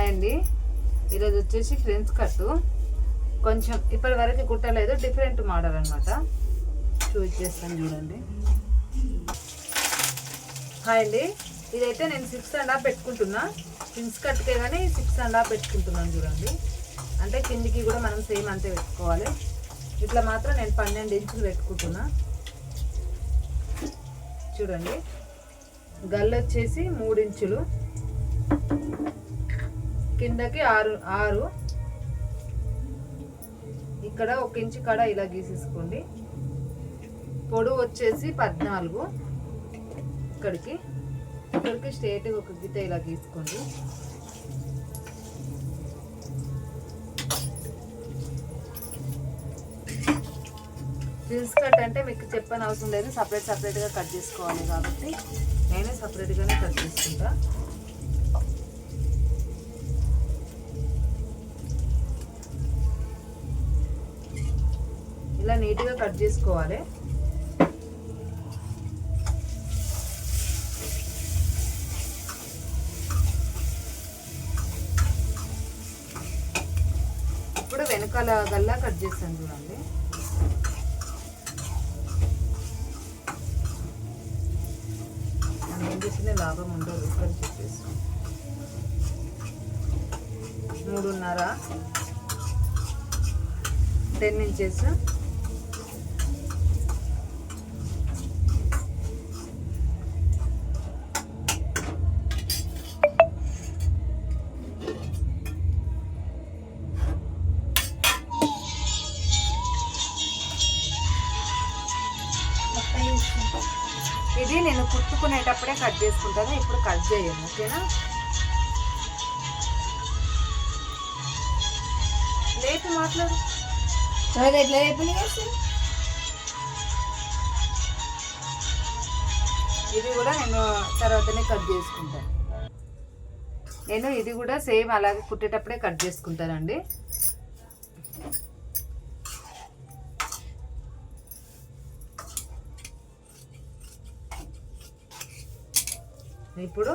Hi అండి, ఈరోజు వచ్చేసి ఫ్రెండ్స్ కట్టు. కొంచెం ఇప్పటి వరకు కుట్టలేదు, డిఫరెంట్ మోడల్ అనమాట. చూస్ చేస్తాను చూడండి. హాయ్ అండి, ఇదైతే నేను 6.5 పెట్టుకుంటున్నా. ఫ్రెండ్స్ కట్టుకే కానీ 6.5 పెట్టుకుంటున్నాను చూడండి. అంటే కిందికి కూడా మనం సేమ్ అంతే పెట్టుకోవాలి. ఇట్లా మాత్రం నేను 12 ఇంచులు పెట్టుకుంటున్నా చూడండి. గల్లు వచ్చేసి 3 ఇంచులు, కిందకి 6 ఇక్కడ 1 ఇంచు కాడ ఇలా గీసేసుకోండి. పొడవు వచ్చేసి 14, ఇక్కడికి స్ట్రేట్ ఒక గీత ఇలా గీసుకోండి. ప్రిన్స్ కట్ అంటే మీకు చెప్పని అవసరం లేదు, సపరేట్గా కట్ చేసుకోవాలి కాబట్టి నేనే సపరేట్గానే కట్ చేసుకుంటా. ఇలా నీట్గా కట్ చేసుకోవాలి. ఇప్పుడు వెనకాల గల్లా కట్ చేస్తాను చూడండి. ఏం చేసిన లాభం ఉండదు, ఇక్కడ చెప్పేసి 3.5 10 ఇంచెస్. ఇది నేను కుట్టుకునేటప్పుడే కట్ చేసుకుంటాను, ఇప్పుడు కట్ చేయను. ఓకేనా? లేపు మాట్లాడు. ఇది కూడా నేను తర్వాతనే కట్ చేసుకుంటాను. నేను ఇది కూడా సేమ్ అలాగే కుట్టేటప్పుడే కట్ చేసుకుంటానండి. ఇప్పుడు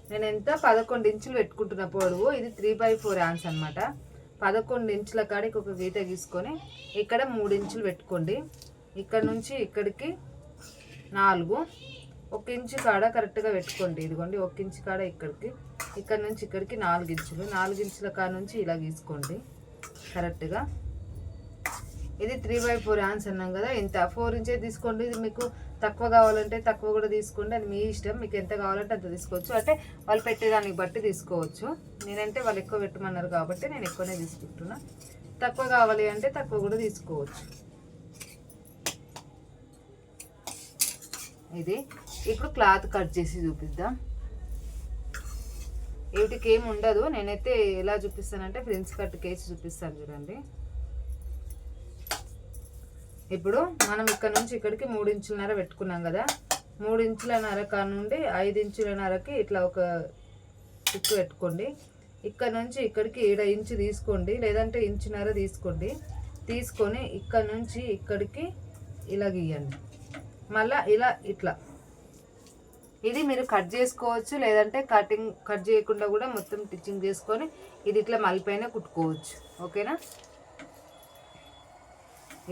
నేను ఎంత 11 ఇంచులు పెట్టుకుంటున్న పొడవు. ఇది 3/4 యాండ్స్ అనమాట. 11 ఇంచుల కాడికి ఒక గీత గీసుకొని ఇక్కడ 3 ఇంచులు పెట్టుకోండి. ఇక్కడ నుంచి ఇక్కడికి 4, 1 ఇంచు కాడ కరెక్ట్గా పెట్టుకోండి. ఇదిగోండి 1 ఇంచు కాడ ఇక్కడికి, ఇక్కడ నుంచి ఇక్కడికి 4 ఇంచులు. 4 ఇంచుల కాడ నుంచి ఇలా గీసుకోండి కరెక్ట్గా. ఇది 3/4 యాండ్స్ అన్నాం కదా, ఇంత 4 ఇంచెస్ తీసుకోండి. ఇది మీకు తక్కువ కావాలంటే తక్కువ కూడా తీసుకోండి, అది మీ ఇష్టం. మీకు ఎంత కావాలంటే అంత తీసుకోవచ్చు, అంటే వాళ్ళు పెట్టేదానికి బట్టి తీసుకోవచ్చు. నేనంటే వాళ్ళు ఎక్కువ పెట్టమన్నారు కాబట్టి నేను ఎక్కువనే తీసుకుంటున్నా. తక్కువ కావాలి అంటే తక్కువ కూడా తీసుకోవచ్చు. ఇది ఇప్పుడు క్లాత్ కట్ చేసి చూపిద్దాం. వీటికి ఏమి ఉండదు, నేనైతే ఎలా చూపిస్తానంటే ఫ్రిన్స్ కట్ కేసి చూపిస్తాను చూడండి. ఇప్పుడు మనం ఇక్కడ నుంచి ఇక్కడికి 3.5 ఇంచుల పెట్టుకున్నాం కదా, 3.5 ఇంచుల కాడ నుండి 5 ఇంచులకి ఇట్లా ఒక టిక్ పెట్టుకోండి. ఇక్కడ నుంచి ఇక్కడికి 7 ఇంచు తీసుకోండి, లేదంటే 1.5 ఇంచు తీసుకోండి. తీసుకొని ఇక్కడ నుంచి ఇక్కడికి ఇలా గీయండి. మళ్ళీ ఇలా ఇట్లా. ఇది మీరు కట్ చేసుకోవచ్చు, లేదంటే కట్ చేయకుండా కూడా మొత్తం స్టిచ్చింగ్ చేసుకొని ఇది ఇట్లా మలిపైన కుట్టుకోవచ్చు. ఓకేనా?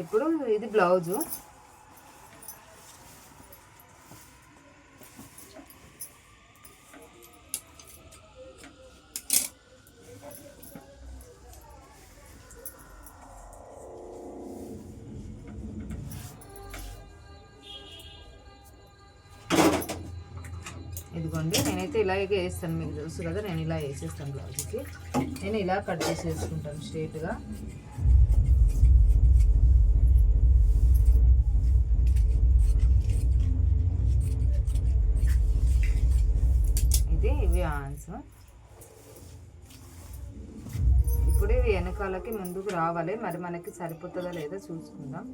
ఇప్పుడు ఇది బ్లౌజు. ఇదిగోండి నేనైతే ఇలాగే వేస్తాను, మీకు తెలుసు కదా. నేను ఇలా వేసేస్తాను బ్లౌజ్కి. నేను ఇలా కట్ చేసి వేసుకుంటాను స్ట్రైట్గా. ఇవి ఆన్స్. ఇప్పుడు ఇవి వెనకాలకి ముందుకు రావాలి, మరి మనకి సరిపోతుందా లేదా చూసుకుందాం.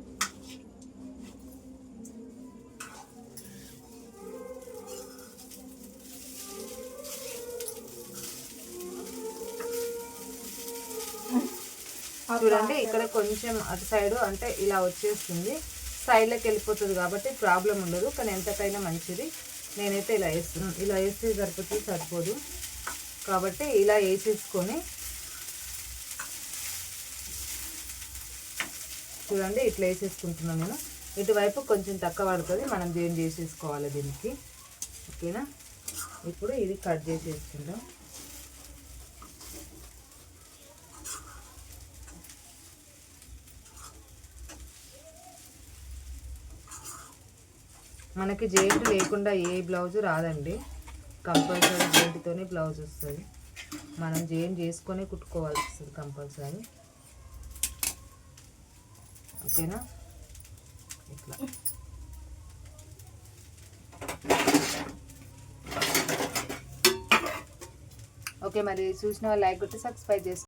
చూడండి ఇక్కడ కొంచెం అటు సైడ్ అంటే ఇలా వచ్చేస్తుంది, సైడ్లోకి వెళ్ళిపోతుంది కాబట్టి ప్రాబ్లం ఉండదు. కానీ ఎంతకైనా మంచిది. నేనైతే ఇలా వేస్తున్నాను. ఇలా వేస్తే సరిపోదు, కాబట్టి ఇలా వేసేసుకొని చూడండి ఇట్లా వేసేసుకుంటున్నాను నేను. ఇటువైపు కొంచెం తక్కువ పడుతుంది, మనం జాయిన్ చేసేసుకోవాలి దీనికి. ఓకేనా, ఇప్పుడు ఇది కట్ చేసేసుకుందాం. మనకి జాయింట్ లేకుండా ఏ బ్లౌజ్ రాదండి, కంపల్సరీ జాయింట్తోనే బ్లౌజ్ వస్తుంది. మనం జాయిన్ చేసుకొని కుట్టుకోవాల్సి వస్తుంది కంపల్సరీ. ఓకేనా, ఇట్లా. ఓకే, మరి చూసిన వాళ్ళు లైక్ కొట్టి సబ్స్క్రైబ్ చేసుకోండి.